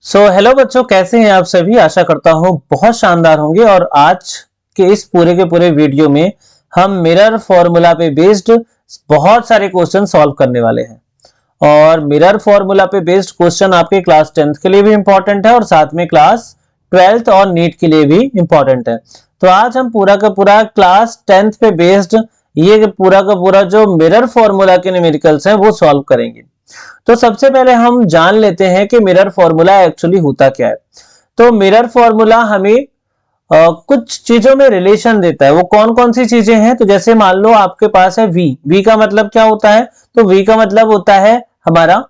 Hello बच्चों, कैसे हैं आप सभी। आशा करता हूं बहुत शानदार होंगे। और आज के इस पूरे वीडियो में हम मिरर फॉर्मूला पे बेस्ड बहुत सारे क्वेश्चन सॉल्व करने वाले हैं। और मिरर फॉर्मूला पे बेस्ड क्वेश्चन आपके क्लास 10th के लिए भी इंपॉर्टेंट है और साथ में क्लास 12th और नीट के लिए भी इंपॉर्टेंट है। तो आज हम पूरा का पूरा क्लास 10th पे बेस्ड ये पूरा का पूरा जो मिरर फॉर्मूला के न्यूमेरिकल्स हैं वो सॉल्व करेंगे। तो सबसे पहले हम जान लेते हैं कि मिरर फॉर्मूला एक्चुअली होता क्या है। तो मिरर फॉर्मूला हमें कुछ चीजों में रिलेशन देता है। वो कौन कौन सी चीजें हैं, तो जैसे मान लो आपके पास है v का मतलब क्या होता है, तो v का मतलब होता है हमारा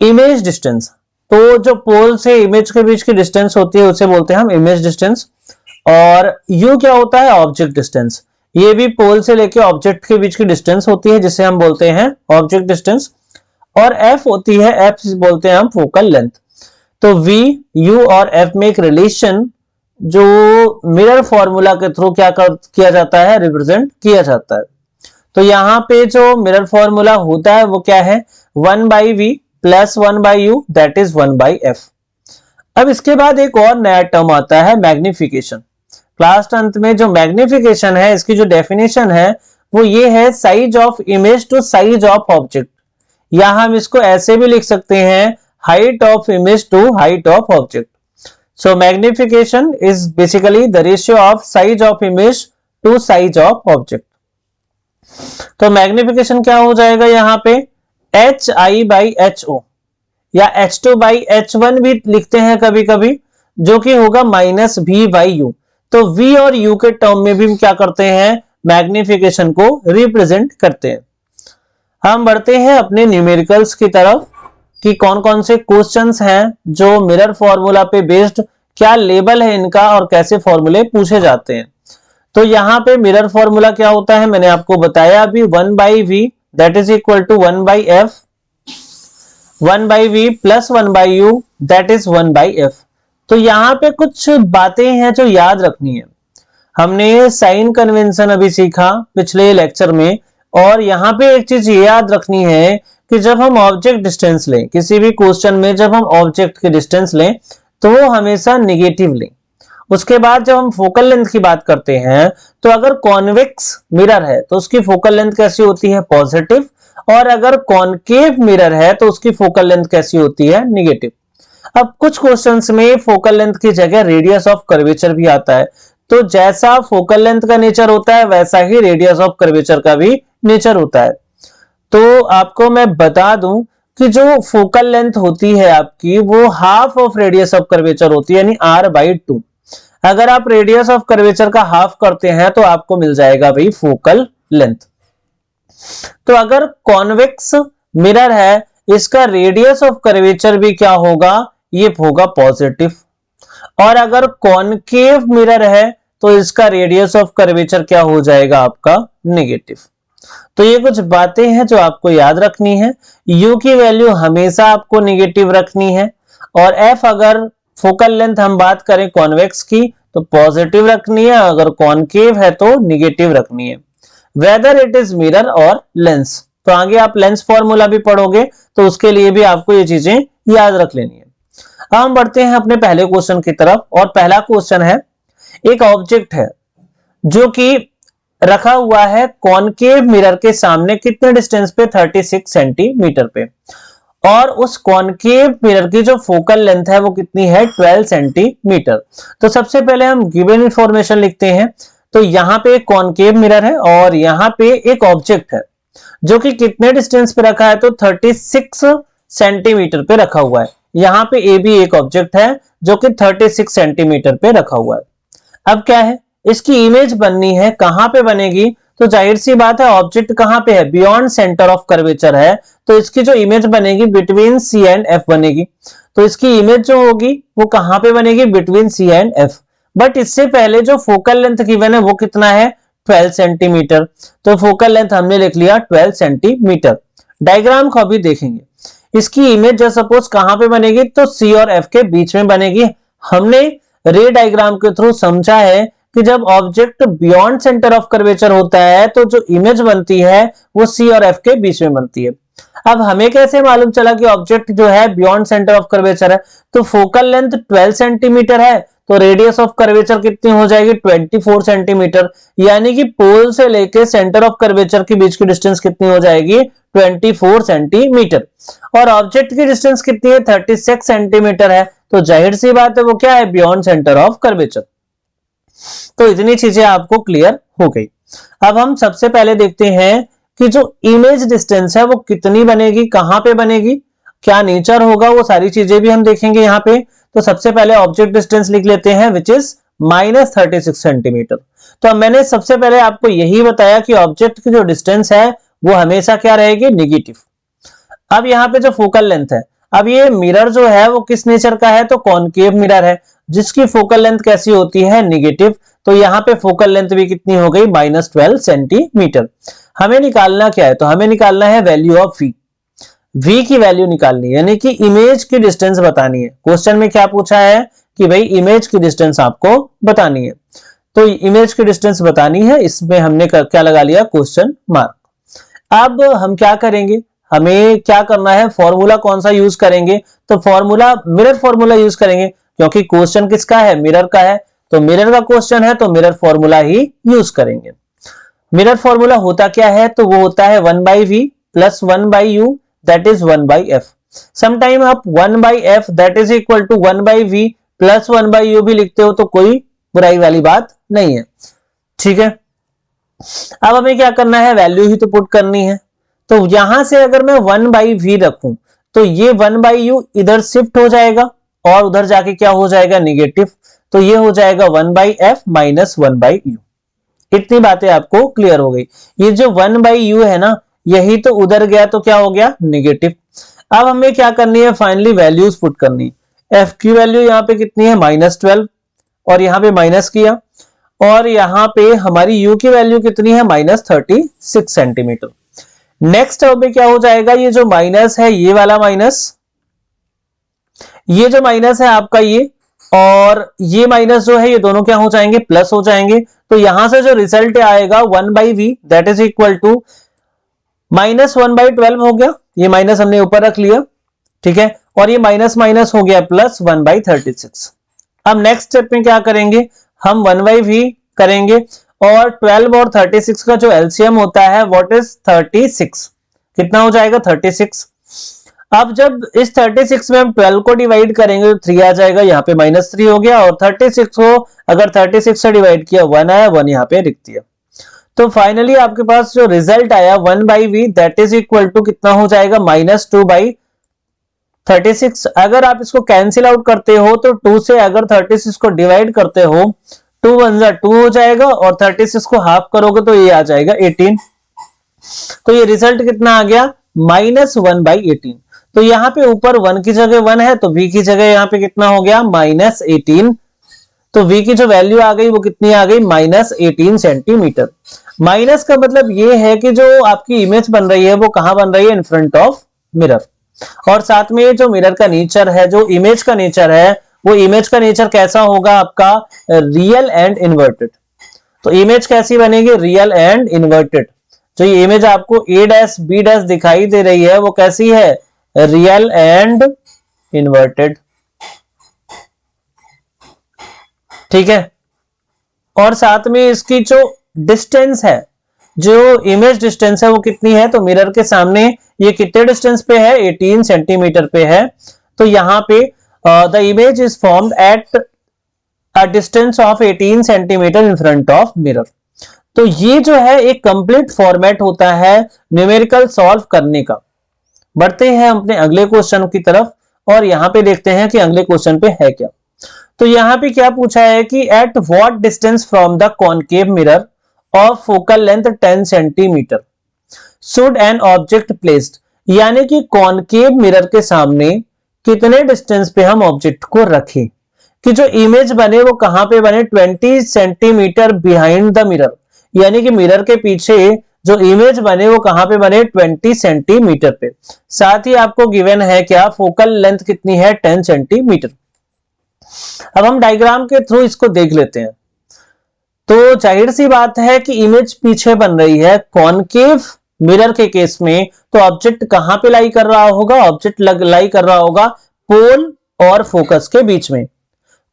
इमेज डिस्टेंस। तो जो पोल से इमेज के बीच की डिस्टेंस होती है उसे बोलते हैं हम इमेज डिस्टेंस। और u क्या होता है, ऑब्जेक्ट डिस्टेंस। ये भी पोल से लेके ऑब्जेक्ट के बीच की डिस्टेंस होती है जिसे हम बोलते हैं ऑब्जेक्ट डिस्टेंस। और f होती है, f बोलते हैं हम फोकल लेंथ। तो v, u और f में एक रिलेशन जो मिरर फॉर्मूला के थ्रू किया जाता है, रिप्रेजेंट किया जाता है। तो यहाँ पे जो मिरर फॉर्मूला होता है वो क्या है, 1/v plus 1/u that is 1/f। अब इसके बाद एक और नया टर्म आता है, मैग्निफिकेशन। क्लास 10th में जो मैग्निफिकेशन है, इसकी जो डेफिनेशन है वो ये है, size of image to size of object. या हम इसको ऐसे भी लिख सकते हैं, height of image to height of object. So magnification is basically the ratio of size of image to size of object. तो मैग्निफिकेशन क्या हो जाएगा यहाँ पे, hi/ho या h2/h1 भी लिखते हैं कभी कभी, जो कि होगा -v/u। तो v और u के टर्म में भी हम क्या करते हैं, मैग्निफिकेशन को रिप्रेजेंट करते हैं। हम बढ़ते हैं अपने न्यूमेरिकल्स की तरफ कि कौन कौन से क्वेश्चंस हैं जो मिरर फॉर्मूला पे बेस्ड, क्या लेवल है इनका और कैसे फॉर्मूले पूछे जाते हैं। तो यहाँ पे मिरर फॉर्मूला क्या होता है, मैंने आपको बताया अभी, 1/v that is equal to 1/f, 1/v plus 1/u that is 1/f। तो यहाँ पे कुछ बातें हैं जो याद रखनी है। हमने साइन कन्वेंशन अभी सीखा पिछले लेक्चर में, और यहाँ पे एक चीज ये याद रखनी है कि जब हम ऑब्जेक्ट डिस्टेंस लें किसी भी क्वेश्चन में, जब हम ऑब्जेक्ट की डिस्टेंस लें तो वो हमेशा निगेटिव लें। उसके बाद जब हम फोकल लेंथ की बात करते हैं, तो अगर कॉन्वेक्स मिरर है तो उसकी फोकल लेंथ कैसी होती है, पॉजिटिव। और अगर कॉनकेव मिरर है तो उसकी फोकल लेंथ कैसी होती है, निगेटिव। अब कुछ क्वेश्चंस में फोकल लेंथ की जगह रेडियस ऑफ कर्वेचर भी आता है। तो जैसा फोकल लेंथ का नेचर होता है वैसा ही रेडियस ऑफ कर्वेचर का भी नेचर होता है। तो आपको मैं बता दूं कि जो फोकल लेंथ होती है आपकी, वो half of radius of curvature होती है, यानी r/2। अगर आप रेडियस ऑफ कर्वेचर का हाफ करते हैं तो आपको मिल जाएगा भाई फोकल लेंथ। तो अगर कॉन्वेक्स मिरर है, इसका रेडियस ऑफ कर्वेचर भी क्या होगा, ये होगा पॉजिटिव। और अगर कॉनकेव मिरर है तो इसका रेडियस ऑफ कर्वेचर क्या हो जाएगा, आपका नेगेटिव। तो ये कुछ बातें हैं जो आपको याद रखनी है। u की वैल्यू हमेशा आपको नेगेटिव रखनी है, और f अगर फोकल लेंथ हम बात करें कॉन्वेक्स की तो पॉजिटिव रखनी है, अगर कॉनकेव है तो नेगेटिव रखनी है, वेदर इट इज मिरर और लेंस। तो आगे आप लेंस फॉर्मूला भी पढ़ोगे तो उसके लिए भी आपको ये चीजें याद रख लेनी है। अब हम बढ़ते हैं अपने पहले क्वेश्चन की तरफ, और पहला क्वेश्चन है, एक ऑब्जेक्ट है जो कि रखा हुआ है कॉनकेव मिरर के सामने, कितने डिस्टेंस पे, 36 सेंटीमीटर पे। और उस कॉनकेव मिरर की जो फोकल लेंथ है वो कितनी है, 12 सेंटीमीटर। तो सबसे पहले हम गिवन इंफॉर्मेशन लिखते हैं। तो यहाँ पे एक कॉनकेव मिरर है और यहाँ पे एक ऑब्जेक्ट है जो कि कितने डिस्टेंस पे रखा है, तो 36 सेंटीमीटर पे रखा हुआ है। यहाँ पे ए भी एक ऑब्जेक्ट है जो कि 36 सेंटीमीटर पे रखा हुआ है। अब क्या है, इसकी इमेज बननी है, कहां पे बनेगी, तो जाहिर सी बात है ऑब्जेक्ट कहां पे है, बियॉन्ड सेंटर ऑफ कर्वेचर है। तो इसकी जो इमेज बनेगी बिटवीन सी एंड एफ बनेगी। तो इसकी इमेज जो होगी वो कहां पे बनेगी, between C and F. But इससे पहले जो फोकल लेंथ गिवन है वो कितना है, 12 सेंटीमीटर। तो फोकल लेंथ हमने लिख लिया 12 सेंटीमीटर। डायग्राम को अभी देखेंगे। इसकी इमेज जो सपोज कहां पे बनेगी, तो सी और एफ के बीच में बनेगी। हमने रे डायग्राम के थ्रू समझा है कि जब object beyond centre of curvature होता है तो जो इमेज बनती है वो सी और एफ के बीच में बनती है। अब हमें कैसे मालूम चला कि ऑब्जेक्ट जो है बियॉन्ड सेंटर ऑफ कर्वेचर है? तो फोकल लेंथ 12 सेंटीमीटर है, तो रेडियस ऑफ कर्वेचर कितनी हो जाएगी? 24 सेंटीमीटर। यानी कि पोल से लेके सेंटर ऑफ कर्वेचर के बीच की डिस्टेंस कितनी हो जाएगी? 24 सेंटीमीटर। और ऑब्जेक्ट की डिस्टेंस कितनी है? 36 सेंटीमीटर है। तो जाहिर सी बात है वो क्या है? Beyond centre of curvature. तो इतनी चीजें आपको क्लियर हो गई। अब हम सबसे पहले देखते हैं कि जो इमेज डिस्टेंस है वो कितनी बनेगी, कहां पे बनेगी, क्या नेचर होगा, वो सारी चीजें भी हम देखेंगे यहाँ पे। तो सबसे पहले ऑब्जेक्ट डिस्टेंस लिख लेते हैं, विच इज -36 सेंटीमीटर। तो अब मैंने सबसे पहले आपको यही बताया कि ऑब्जेक्ट की जो डिस्टेंस है वो हमेशा क्या रहेगी? निगेटिव। अब यहाँ पे जो फोकल लेंथ है, अब ये मिरर जो है वो किस नेचर का है? तो कॉनकेव मिरर है, जिसकी फोकल लेंथ कैसी होती है? निगेटिव। तो यहाँ पे फोकल लेंथ भी कितनी हो गई? -12 सेंटीमीटर। हमें निकालना क्या है? तो हमें निकालना है वैल्यू ऑफ v। v की वैल्यू निकालनी है, यानी कि इमेज की डिस्टेंस बतानी है। क्वेश्चन में क्या पूछा है कि भाई इमेज की डिस्टेंस आपको बतानी है। तो इमेज की डिस्टेंस बतानी है, इसमें हमने क्या लगा लिया? Question mark. अब हम क्या करेंगे? हमें क्या करना है? फॉर्मूला कौन सा यूज करेंगे? तो फॉर्मूला मिरर फॉर्मूला यूज करेंगे, क्योंकि क्वेश्चन किसका है? मिरर का है। तो मिरर का क्वेश्चन है तो मिरर फॉर्मूला ही यूज करेंगे। मिरर फॉर्मूला होता क्या है? तो वो होता है 1/v plus 1/u that is 1/f। Sometime आप 1/f that is equal to 1/v plus 1/u भी लिखते हो तो कोई बुराई वाली बात नहीं है, ठीक है। अब हमें क्या करना है? वैल्यू ही तो पुट करनी है। तो यहां से अगर मैं 1/v रखूं तो ये 1/u इधर शिफ्ट हो जाएगा और उधर जाके क्या हो जाएगा? निगेटिव। तो ये हो जाएगा 1/f माइनस 1/u। इतनी बातें आपको क्लियर हो गई। ये जो 1/u है ना, यही तो उधर गया तो क्या हो गया? निगेटिव। अब हमें क्या करनी है? फाइनली वैल्यूज पुट करनी है। f की वैल्यू यहाँ पे कितनी है? -12, और यहाँ पे माइनस किया, और यहाँ पे हमारी u की वैल्यू कितनी है? -36 सेंटीमीटर। नेक्स्ट अब क्या हो जाएगा? ये जो माइनस है, ये वाला माइनस, ये जो माइनस है आपका ये, और ये माइनस जो है, ये दोनों क्या हो जाएंगे? प्लस हो जाएंगे। तो यहां से जो रिजल्ट आएगा 1/v that is equal to -1/12 हो गया। ये माइनस हमने ऊपर रख लिया, ठीक है, और ये माइनस माइनस हो गया प्लस 1/36। अब नेक्स्ट स्टेप में क्या करेंगे? हम 1/v करेंगे, और 12 और 36 का जो एलसीएम होता है व्हाट इज 36। कितना हो जाएगा? 36। अब जब इस 36 में हम 12 को डिवाइड करेंगे तो 3 आ जाएगा, यहाँ पे -3 हो गया, और 36 को अगर 36 से डिवाइड किया 1 आया, 1 यहाँ पे लिख दिया। तो फाइनली आपके पास जो रिजल्ट आया 1/v that is equal to कितना हो जाएगा? -2/36। अगर आप इसको कैंसिल आउट करते हो तो 2 से अगर 36 को डिवाइड करते हो, 2 1 2 हो जाएगा, और 36 को हाफ करोगे तो ये आ जाएगा 18। तो ये रिजल्ट कितना आ गया? -1/18। तो यहाँ पे ऊपर 1 की जगह 1 है, तो v की जगह यहाँ पे कितना हो गया? -18। तो v की जो वैल्यू आ गई वो कितनी आ गई? -18 सेंटीमीटर। माइनस का मतलब ये है कि जो आपकी इमेज बन रही है वो कहां बन रही है? In front of mirror. और साथ में जो मिरर का नेचर है, जो इमेज का नेचर है, वो इमेज का नेचर कैसा होगा आपका? Real and inverted. तो इमेज कैसी बनेगी? Real and inverted. जो ये इमेज आपको a' b' दिखाई दे रही है वो कैसी है? रियल एंड इन्वर्टेड, ठीक है। और साथ में इसकी जो डिस्टेंस है, जो इमेज डिस्टेंस है वो कितनी है? तो मिरर के सामने ये कितने डिस्टेंस पे है? 18 सेंटीमीटर पे है। तो यहाँ पे the image is formed at a distance of 18 centimetre in front of mirror. तो ये जो है एक कंप्लीट फॉर्मेट होता है न्यूमेरिकल सॉल्व करने का। बढ़ते हैं अपने अगले क्वेश्चन की तरफ, और यहां पे देखते हैं कि अगले क्वेश्चन पे है क्या। तो यहां पे क्या पूछा है कि at what distance from the concave mirror of focal length 10 centimetre should an object placed. यानी कि कॉनकेव मिरर के सामने कितने डिस्टेंस पे हम ऑब्जेक्ट को रखें कि जो इमेज बने वो कहां पे बने? 20 सेंटीमीटर बिहाइंड द मिरर। यानी कि मिरर के पीछे जो इमेज बने वो कहां पे बने? 20 सेंटीमीटर पे। साथ ही आपको गिवन है क्या? फोकल लेंथ कितनी है? 10 सेंटीमीटर। अब हम डायग्राम के थ्रू इसको देख लेते हैं। तो जाहिर सी बात है कि इमेज पीछे बन रही है, कॉनकेव मिरर के केस में तो ऑब्जेक्ट कहां पे लाई कर रहा होगा, ऑब्जेक्ट लाई कर रहा होगा पोल और फोकस के बीच में।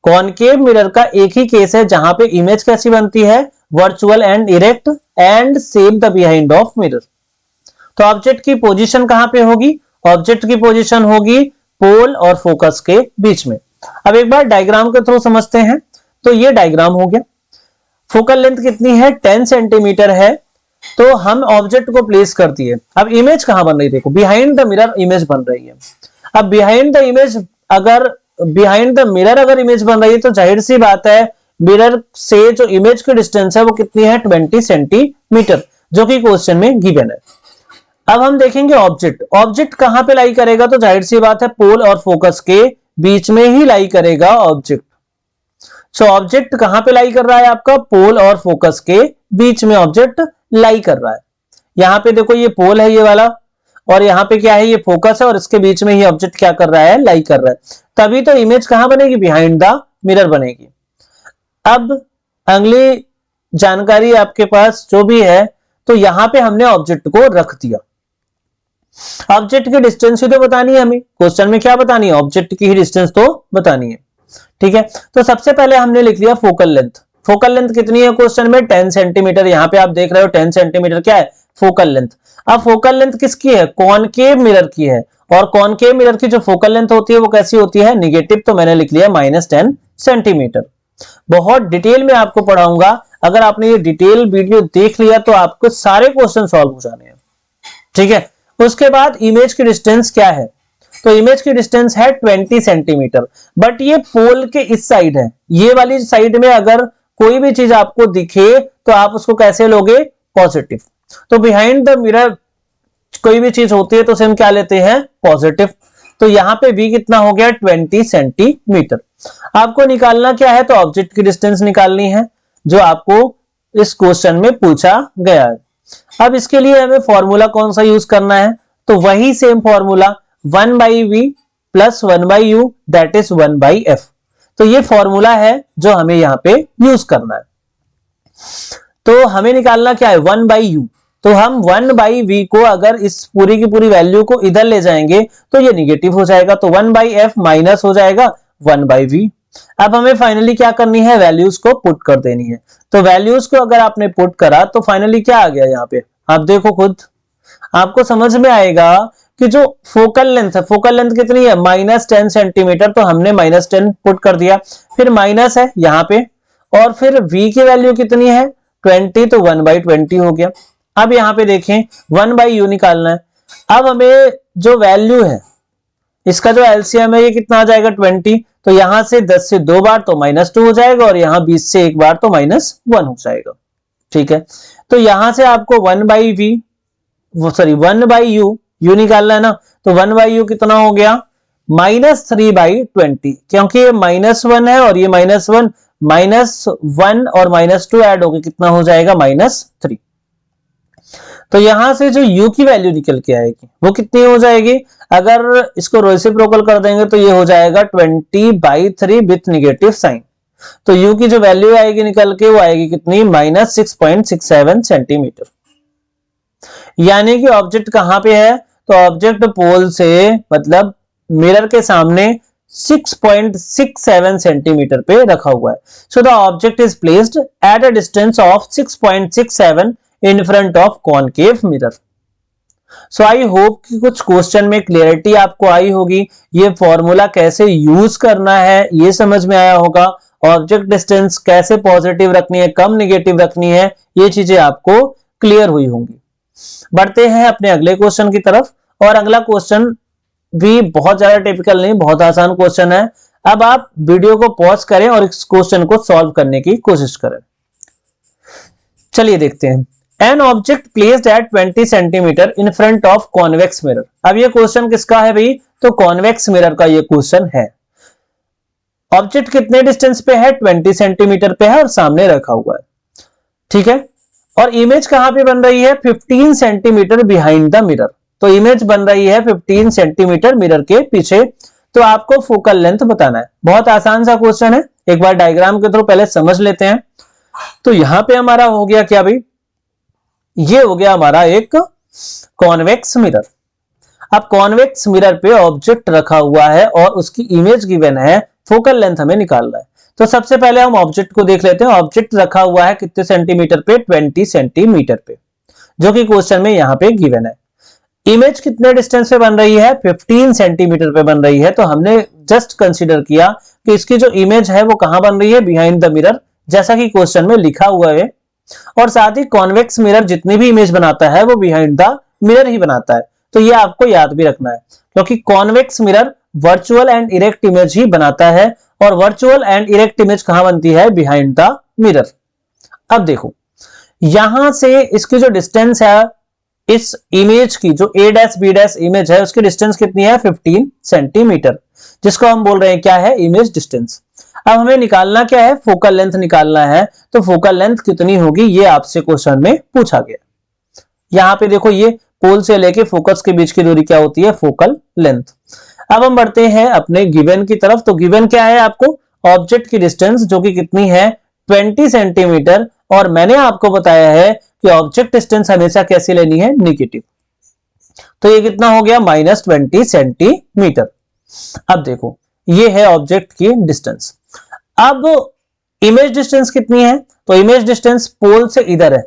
कॉनकेव मिरर का एक ही केस है जहां पे इमेज कैसी बनती है, virtual and erect and same the behind of mirror. तो ऑब्जेक्ट की पोजीशन कहां पे होगी, ऑब्जेक्ट की पोजीशन होगी पोल और फोकस के बीच में। अब एक बार डायग्राम के थ्रू समझते हैं। तो ये डायग्राम हो गया, फोकल लेंथ कितनी है 10 सेंटीमीटर है, तो हम ऑब्जेक्ट को प्लेस कर दिए। अब इमेज कहां बन रही है, देखो बिहाइंड द मिरर इमेज बन रही है। अब behind the image behind the mirror अगर इमेज बन रही है तो जाहिर सी बात है मिरर से जो इमेज की डिस्टेंस है वो कितनी है 20 सेंटीमीटर, जो कि क्वेश्चन में गिवन है। अब हम देखेंगे ऑब्जेक्ट कहां पे लाई करेगा, तो जाहिर सी बात है पोल और फोकस के बीच में ही लाई करेगा ऑब्जेक्ट। सो ऑब्जेक्ट कहां पे लाई कर रहा है आपका, पोल और फोकस के बीच में ऑब्जेक्ट लाई कर रहा है। यहां पे देखो ये पोल है ये वाला, और यहाँ पे क्या है ये फोकस है, और इसके बीच में ही ऑब्जेक्ट क्या कर रहा है, लाई कर रहा है। तभी तो इमेज कहां बनेगी, बिहाइंड द मिरर बनेगी। अब अगली जानकारी आपके पास जो भी है, तो यहां पे हमने ऑब्जेक्ट को रख दिया। ऑब्जेक्ट की डिस्टेंस ही तो बतानी है हमें, क्वेश्चन में क्या बतानी है, ऑब्जेक्ट की ही डिस्टेंस तो बतानी है। ठीक है, तो सबसे पहले हमने लिख लिया फोकल लेंथ। फोकल लेंथ कितनी है क्वेश्चन में 10 सेंटीमीटर, यहां पे आप देख रहे हो 10 सेंटीमीटर क्या है फोकल लेंथ। अब फोकल लेंथ किसकी है, कॉनकेव मिरर की है, और कॉनकेव मिरर की जो फोकल लेंथ होती है वो कैसी होती है, निगेटिव, तो मैंने लिख लिया -10 सेंटीमीटर। बहुत डिटेल में आपको पढ़ाऊंगा, अगर आपने ये डिटेल वीडियो देख लिया तो आपको सारे क्वेश्चन सॉल्व हो जाने हैं। ठीक है, उसके बाद इमेज की डिस्टेंस क्या है, तो इमेज की डिस्टेंस है 20 सेंटीमीटर, बट ये पोल के इस साइड है, ये वाली साइड में अगर कोई भी चीज आपको दिखे तो आप उसको कैसे लोगे, पॉजिटिव। तो बिहाइंड द मिरर कोई भी चीज होती है तो हम क्या लेते हैं, पॉजिटिव। तो यहां पे v कितना हो गया 20 सेंटीमीटर। आपको निकालना क्या है, तो ऑब्जेक्ट की डिस्टेंस निकालनी है, जो आपको इस क्वेश्चन में पूछा गया है। अब इसके लिए हमें फॉर्मूला कौन सा यूज करना है, तो वही same formula 1/v plus 1/u that is 1/f। तो ये फॉर्मूला है जो हमें यहां पे यूज करना है। तो हमें निकालना क्या है 1/u, तो हम 1/v को अगर इस पूरी की पूरी वैल्यू को इधर ले जाएंगे तो ये निगेटिव हो जाएगा, तो 1/f माइनस हो जाएगा 1/v। अब हमें फाइनली क्या करनी है, वैल्यूज को पुट कर देनी है। तो वैल्यूज को अगर आपने पुट करा तो फाइनली क्या आ गया, यहाँ पे आप देखो खुद, आपको समझ में आएगा कि जो फोकल लेंथ है, फोकल लेंथ कितनी है -10 सेंटीमीटर, तो हमने -10 पुट कर दिया, फिर माइनस है यहाँ पे, और फिर v की वैल्यू कितनी है 20, तो 1/20 हो गया। अब यहाँ पे देखें 1/u निकालना है। अब हमें जो वैल्यू है इसका जो एलसीएम है ये कितना आ जाएगा 20, तो यहां से 10 से 2 बार तो -2 हो जाएगा, और यहां 20 से 1 बार तो -1 हो जाएगा। ठीक है, तो यहां से आपको 1/u u निकालना है ना, तो 1/u कितना हो गया -3/20, क्योंकि ये -1 है और ये -1 और -2 ऐड होकर कितना हो जाएगा -3। तो यहां से जो u की वैल्यू निकल के आएगी वो कितनी हो जाएगी, अगर इसको रेसिप्रोकल कर देंगे तो ये हो जाएगा 20/3 विथ नेगेटिव साइन। तो u की जो वैल्यू आएगी निकल के वो आएगी कितनी -6.67 सेंटीमीटर। यानी कि ऑब्जेक्ट कहां पे है, तो ऑब्जेक्ट पोल से मतलब मिरर के सामने 6.67 सेंटीमीटर पे रखा हुआ है। So the object is placed at a distance of 6.67 in front of concave mirror. So I hope कि कुछ क्वेश्चन में क्लियरिटी आपको आई होगी, ये फॉर्मूला कैसे यूज करना है ये समझ में आया होगा, ऑब्जेक्ट डिस्टेंस कैसे पॉजिटिव रखनी है, कम नेगेटिव रखनी है, ये चीजें आपको क्लियर हुई होंगी। बढ़ते हैं अपने अगले क्वेश्चन की तरफ, और अगला क्वेश्चन भी बहुत ज्यादा टिपिकल नहीं, बहुत आसान क्वेश्चन है। अब आप वीडियो को पॉज करें और इस क्वेश्चन को सॉल्व करने की कोशिश करें। चलिए देखते हैं। An object placed at 20 centimetre in front of convex mirror. अब ये क्वेश्चन किसका है भाई, तो कॉन्वेक्स मिरर का ये क्वेश्चन है। ऑब्जेक्ट कितने डिस्टेंस पे है 20 सेंटीमीटर पे है और सामने रखा हुआ है। ठीक है, और इमेज कहां पे बन रही है 15 सेंटीमीटर बिहाइंड द मिरर। तो इमेज बन रही है 15 सेंटीमीटर मिरर के पीछे। तो आपको फोकल लेंथ बताना है। बहुत आसान सा क्वेश्चन है, एक बार डायग्राम के थ्रू पहले समझ लेते हैं। तो यहां पे हमारा हो गया क्या भाई, ये हो गया हमारा एक कॉन्वेक्स मिरर। अब कॉन्वेक्स मिरर पे ऑब्जेक्ट रखा हुआ है और उसकी इमेज गिवन है, फोकल लेंथ हमें निकालना है। तो सबसे पहले हम ऑब्जेक्ट को देख लेते हैं। ऑब्जेक्ट रखा हुआ है कितने सेंटीमीटर पे, 20 सेंटीमीटर पे, जो कि क्वेश्चन में यहां पे गिवन है। इमेज कितने डिस्टेंस पे बन रही है, 15 सेंटीमीटर पे बन रही है। तो हमने जस्ट कंसीडर किया कि इसकी जो इमेज है वो कहां बन रही है, बिहाइंड द मिरर, जैसा कि क्वेश्चन में लिखा हुआ है। और साथ ही कॉन्वेक्स मिरर जितनी भी इमेज बनाता है वो बिहाइंड द मिरर ही बनाता है। तो ये आपको याद भी रखना है, क्योंकि convex mirror virtual and erect image ही बनाता है, और वर्चुअल एंड इरेक्ट इमेज कहां बनती है, बिहाइंड द मिरर। अब देखो यहां से इसकी जो डिस्टेंस है, इस इमेज की जो a dash b dash image है, उसकी डिस्टेंस कितनी है, 15 सेंटीमीटर, जिसको हम बोल रहे हैं क्या है, इमेज डिस्टेंस। अब हमें निकालना क्या है, फोकल लेंथ निकालना है। तो फोकल लेंथ कितनी होगी, ये आपसे क्वेश्चन में पूछा गया। यहां पे देखो ये पोल से लेके फोकस के बीच की दूरी क्या होती है, फोकल लेंथ। अब हम बढ़ते हैं अपने गिवन की तरफ। तो गिवन क्या है आपको, ऑब्जेक्ट की डिस्टेंस जो कि कितनी है, 20 सेंटीमीटर। और मैंने आपको बताया है कि ऑब्जेक्ट डिस्टेंस हमेशा कैसी लेनी है, निगेटिव। तो ये कितना हो गया, -20 सेंटीमीटर। अब देखो ये है ऑब्जेक्ट की डिस्टेंस। अब इमेज डिस्टेंस कितनी है, तो इमेज डिस्टेंस पोल से इधर है,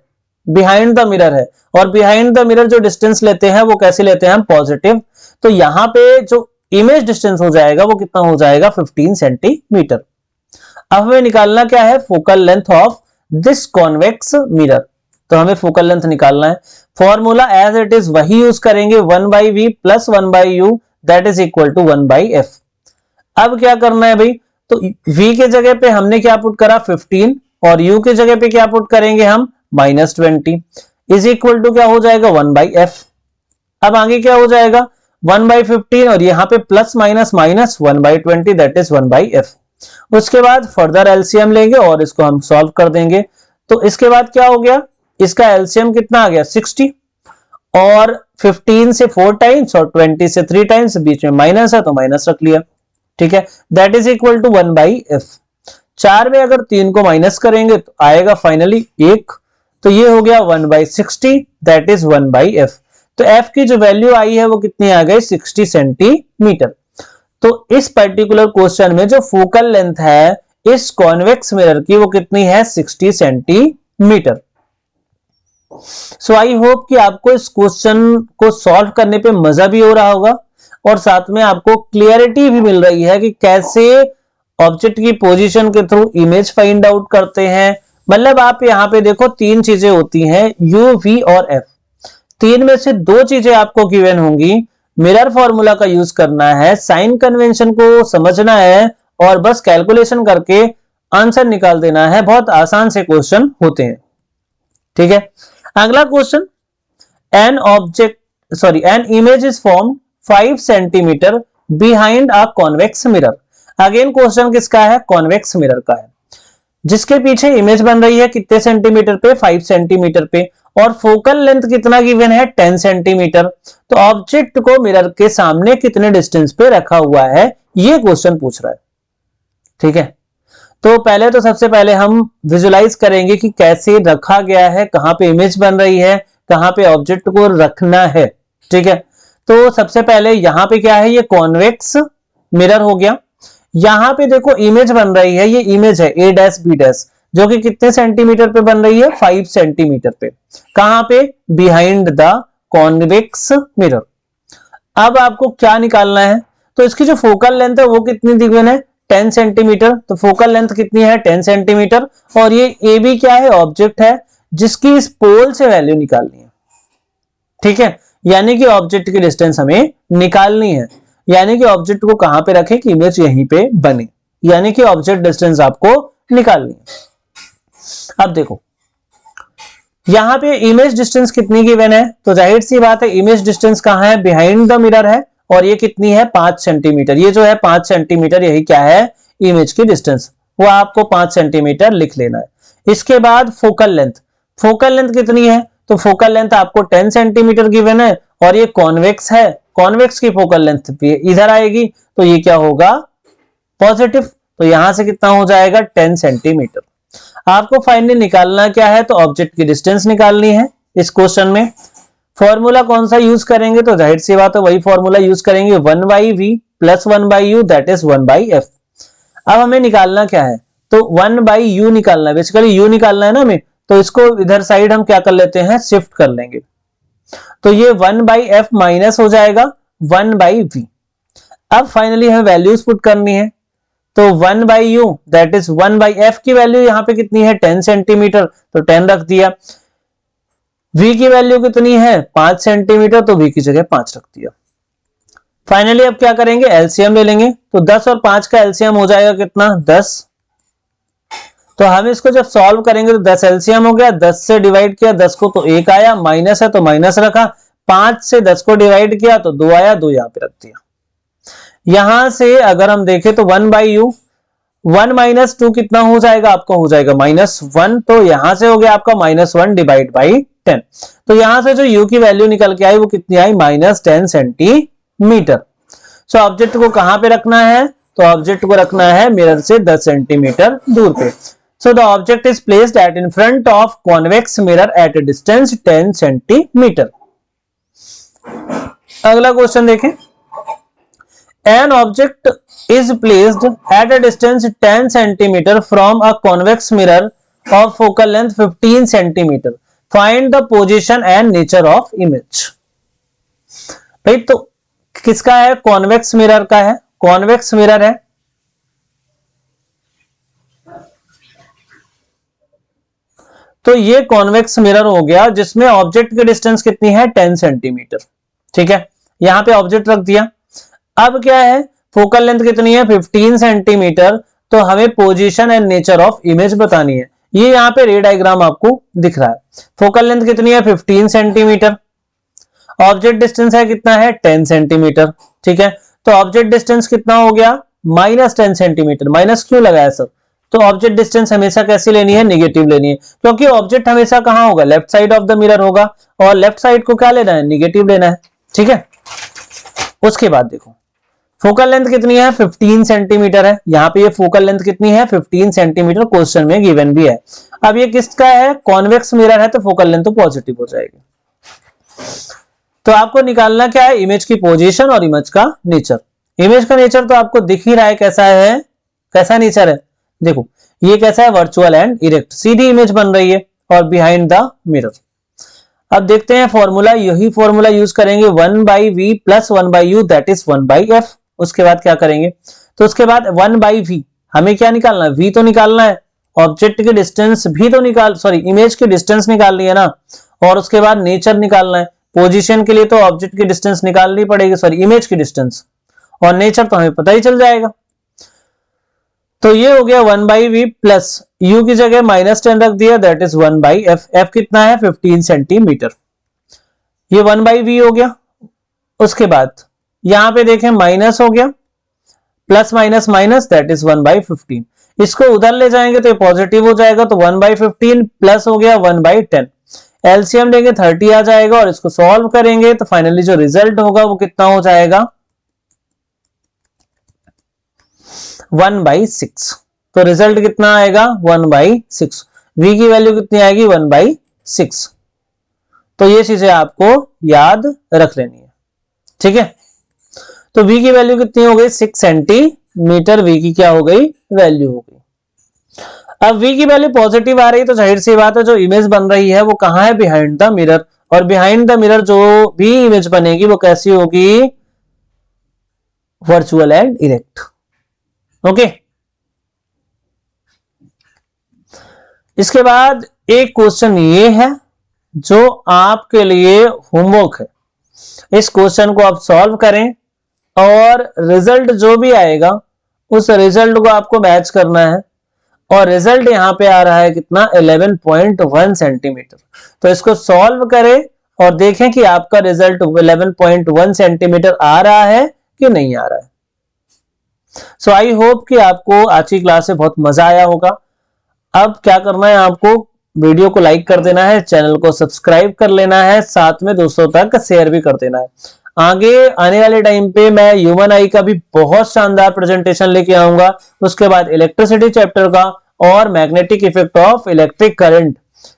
बिहाइंड द मिरर है। और बिहाइंड द मिरर जो डिस्टेंस लेते हैं वो कैसे लेते हैं हम, पॉजिटिव। तो यहां पे जो इमेज डिस्टेंस हो जाएगा वो कितना हो जाएगा, 15 सेंटीमीटर। अब हमें निकालना क्या है, focal length of this convex mirror. तो हमें फोकल लेंथ निकालना है। फॉर्मूला एज इट इज वही यूज करेंगे, 1/v plus 1/u that is equal to 1/f। अब क्या करना है भाई, तो v के जगह पे हमने क्या पुट करा, 15, और u के जगह पे क्या पुट करेंगे हम, -20 इज इक्वल टू क्या हो जाएगा, 1/f। अब आगे क्या हो जाएगा, 1/15, और यहां पे plus minus minus 1/20 that is 1/f। उसके बाद फर्दर एलसीएम लेंगे और इसको हम सॉल्व कर देंगे। तो इसके बाद क्या हो गया, इसका एलसीएम कितना आ गया, 60, और 15 से 4 टाइम्स और 20 से 3 टाइम्स, बीच में माइनस है तो माइनस रख लिया, ठीक है, that is equal to 1/f। 4 में अगर 3 को माइनस करेंगे तो आएगा फाइनली 1, तो ये हो गया 1/60 दैट इज 1/f। तो f की जो वैल्यू आई है वो कितनी आ गई, 60 सेंटीमीटर। तो इस पर्टिकुलर क्वेश्चन में जो फोकल लेंथ है इस कॉन्वेक्स मिरर की वो कितनी है, 60 सेंटीमीटर। सो आई होप कि आपको इस क्वेश्चन को सॉल्व करने पे मजा भी हो रहा होगा, और साथ में आपको क्लियरिटी भी मिल रही है कि कैसे ऑब्जेक्ट की पोजीशन के थ्रू इमेज फाइंड आउट करते हैं। मतलब आप यहां पे देखो 3 चीजें होती हैं, u, v और f। 3 में से 2 चीजें आपको गिवन होंगी, मिरर फॉर्मूला का यूज करना है, साइन कन्वेंशन को समझना है, और बस कैलकुलेशन करके आंसर निकाल देना है। बहुत आसान से क्वेश्चन होते हैं, ठीक है। अगला question, an image is form 5 centimetre behind a convex mirror. Again question किसका है, कॉन्वेक्स मिरर का है, जिसके पीछे इमेज बन रही है कितने सेंटीमीटर पे, 5 सेंटीमीटर पे, और फोकल लेंथ कितना गिवन है, 10 सेंटीमीटर। तो ऑब्जेक्ट को मिरर के सामने कितने डिस्टेंस पे रखा हुआ है, ये क्वेश्चन पूछ रहा है, ठीक है। तो पहले तो सबसे पहले हम विजुलाइज करेंगे कि कैसे रखा गया है, कहां पे इमेज बन रही है, कहां पे ऑब्जेक्ट को रखना है, ठीक है। तो सबसे पहले यहां पे क्या है, ये कॉन्वेक्स मिरर हो गया। यहां पे देखो इमेज बन रही है, ये इमेज है a डैश b डैश, जो कि कितने सेंटीमीटर पे बन रही है, 5 सेंटीमीटर पे। कहां पे, बिहाइंड द कॉन्वेक्स मिरर। अब आपको क्या निकालना है, तो इसकी जो फोकल लेंथ है वो कितनी गिवन है, 10 सेंटीमीटर। तो फोकल लेंथ कितनी है, 10 सेंटीमीटर। और ये ए बी क्या है, ऑब्जेक्ट है, जिसकी इस पोल से वैल्यू निकालनी है, ठीक है। यानी कि ऑब्जेक्ट की डिस्टेंस हमें निकालनी है, यानी कि ऑब्जेक्ट को कहां पे रखें कि इमेज यहीं पे बने, यानी कि ऑब्जेक्ट डिस्टेंस आपको निकालनी है। अब देखो यहां पे इमेज डिस्टेंस कितनी गिवन है, तो जाहिर सी बात है इमेज डिस्टेंस कहां है, बिहाइंड द मिरर है, और ये कितनी है, 5 सेंटीमीटर। ये जो है 5 सेंटीमीटर, यही क्या है, इमेज की डिस्टेंस, वो आपको 5 सेंटीमीटर लिख लेना है। इसके बाद फोकल लेंथ, फोकल लेंथ कितनी है, तो फोकल लेंथ आपको 10 सेंटीमीटर गिवन है, और ये कॉन्वेक्स है, कॉन्वेक्स की फोकल लेंथ भी इधर आएगी, तो ये क्या होगा, पॉजिटिव। तो यहां से कितना हो जाएगा, 10 सेंटीमीटर। आपको फाइनली निकालना क्या है, तो ऑब्जेक्ट की डिस्टेंस निकालनी है इस क्वेश्चन में। फॉर्मूला कौन सा यूज करेंगे, तो जाहिर सी बात है वही फॉर्मूला यूज करेंगे 1/v plus 1/u that is 1/f। अब हमें निकालना क्या है, तो 1/u निकालना है, बेसिकली u निकालना है ना हमें, तो इसको इधर साइड हम क्या कर लेते हैं, शिफ्ट कर लेंगे, तो ये 1/f माइनस हो जाएगा 1/v। अब फाइनली हमें वैल्यूज पुट करनी है, तो 1/u दैट इज 1/f की वैल्यू यहां पे कितनी है 10 सेंटीमीटर, तो 10 रख दिया। v की वैल्यू कितनी है 5 सेंटीमीटर, तो v की जगह 5 रख दिया। फाइनली अब क्या करेंगे, एलसीएम ले लेंगे, तो 10 और 5 का एलसीएम हो जाएगा कितना 10। तो हम इसको जब सॉल्व करेंगे तो 10 एलसीएम हो गया, 10 से डिवाइड किया 10 को तो 1 आया, माइनस है तो माइनस रखा, 5 से 10 को डिवाइड किया तो 2 आया, 2 यहां पे रख दिया। यहां से अगर हम देखें तो 1/u 1 माइनस 2 कितना हो जाएगा, आपका हो जाएगा -1, तो यहां से हो गया आपका -1 डिवाइड बाई 10। तो यहां से जो u की वैल्यू निकल के आई वो कितनी आई -10 सेंटीमीटर। सो ऑब्जेक्ट को कहां पे रखना है, तो ऑब्जेक्ट को रखना है मिरर से 10 सेंटीमीटर दूर पे। So the object is placed at in front of convex mirror at a distance 10 centimetre. अगला क्वेश्चन देखें, an object is placed at a distance 10 centimeter from a convex mirror of focal length 15 centimeter. Find the position and nature of image. भाई तो किसका है, convex mirror का है, convex mirror है, तो ये कॉन्वेक्स मिरर हो गया जिसमें ऑब्जेक्ट की डिस्टेंस कितनी है 10 सेंटीमीटर। ठीक है, यहां पे ऑब्जेक्ट रख दिया। अब क्या है, फोकल लेंथ कितनी है 15 सेंटीमीटर, तो हमें position and nature of image बतानी है। ये यहाँ पे रे डायग्राम आपको दिख रहा है। फोकल लेंथ कितनी है 15 सेंटीमीटर, ऑब्जेक्ट डिस्टेंस है कितना है 10 सेंटीमीटर। ठीक है, तो ऑब्जेक्ट डिस्टेंस कितना हो गया -10 सेंटीमीटर। माइनस क्यों लगाया सर, तो ऑब्जेक्ट डिस्टेंस हमेशा कैसी लेनी है, निगेटिव लेनी है, क्योंकि ऑब्जेक्ट हमेशा कहां होगा, left side of the mirror होगा, और लेफ्ट साइड को क्या लेना है, निगेटिव लेना है। ठीक है, उसके बाद देखो फोकल लेंथ कितनी है 15 सेंटीमीटर है, यहां पे ये फोकल लेंथ कितनी है 15 सेंटीमीटर, क्वेश्चन में गिवन भी है। अब ये किसका है, कॉन्वेक्स मिरर है, तो फोकल लेंथ तो पॉजिटिव हो जाएगी। तो आपको निकालना क्या है, इमेज की पोजीशन और इमेज का नेचर। इमेज का नेचर तो आपको दिख ही रहा है कैसा है, कैसा नेचर है, देखो ये कैसा है, virtual and erect, Sidhi image बन रही है और बिहाइंड द मिरर। अब देखते हैं फॉर्मूला, यही फॉर्मूला यूज करेंगे 1/v plus 1/u that is 1/f। उसके बाद क्या करेंगे, तो उसके बाद 1/v हमें क्या निकालना है, v तो निकालना है, ऑब्जेक्ट की डिस्टेंस भी तो निकाल, सॉरी इमेज की डिस्टेंस निकालनी है ना, और उसके बाद नेचर निकालना है। पोजीशन के लिए तो ऑब्जेक्ट की डिस्टेंस निकालनी पड़ेगी, सॉरी इमेज की डिस्टेंस, और नेचर तो हमें पता ही चल जाएगा। तो ये हो गया 1/v प्लस u की जगह -10 रख दिया दैट इज 1/f। f कितना है 15 सेंटीमीटर, ये 1/v हो गया। उसके बाद यहां पे देखें माइनस हो गया, plus minus minus that is 1/15। इसको उधर ले जाएंगे तो ये पॉजिटिव हो जाएगा, तो 1/15 प्लस हो गया 1/10। एलसीएम लेंगे 30 आ जाएगा, और इसको सॉल्व करेंगे तो फाइनली जो रिजल्ट होगा वो कितना हो जाएगा 1/6। तो रिजल्ट कितना आएगा 1/6। v की वैल्यू कितनी आएगी 1/6। तो ये चीजें आपको याद रख लेनी है। ठीक है, तो v की वैल्यू कितनी हो गई 6 सेंटीमीटर, v की क्या हो गई वैल्यू हो गई। अब v की वैल्यू पॉजिटिव आ रही, तो जाहिर सी बात है जो इमेज बन रही है वो कहां है, बिहाइंड द मिरर, और बिहाइंड द मिरर जो भी इमेज बनेगी वो कैसी होगी, वर्चुअल एंड इरेक्ट। ओके, इसके बाद एक क्वेश्चन ये है जो आपके लिए होमवर्क है, इस क्वेश्चन को आप सॉल्व करें और रिजल्ट जो भी आएगा उस रिजल्ट को आपको मैच करना है, और रिजल्ट यहां पे आ रहा है कितना 11.1 सेंटीमीटर। तो इसको सॉल्व करें और देखें कि आपका रिजल्ट 11.1 सेंटीमीटर आ रहा है कि नहीं आ रहा है। सो आई होप कि आपको आज की क्लास से बहुत मजा आया होगा। अब क्या करना है, आपको वीडियो को लाइक कर देना है, चैनल को सब्सक्राइब कर लेना है, साथ में दोस्तों तक शेयर भी कर देना है। आगे आने वाले टाइम पे मैं ह्यूमन आई का भी बहुत शानदार प्रेजेंटेशन लेके आऊंगा। उसके बाद इलेक्ट्रिसिटी चैप्टर का और magnetic effect of electric current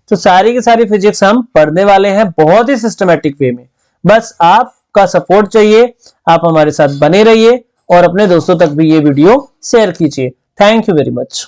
तो सारी की सारी फिजिक्स हम पढ़ने वाले हैं बहुत ही सिस्टमेटिक वे में। बस आपका सपोर्ट चाहिए, आप हमारे साथ बने रहिए और अपने दोस्तों तक भी ये वीडियो शेयर कीजिए। Thank you very much.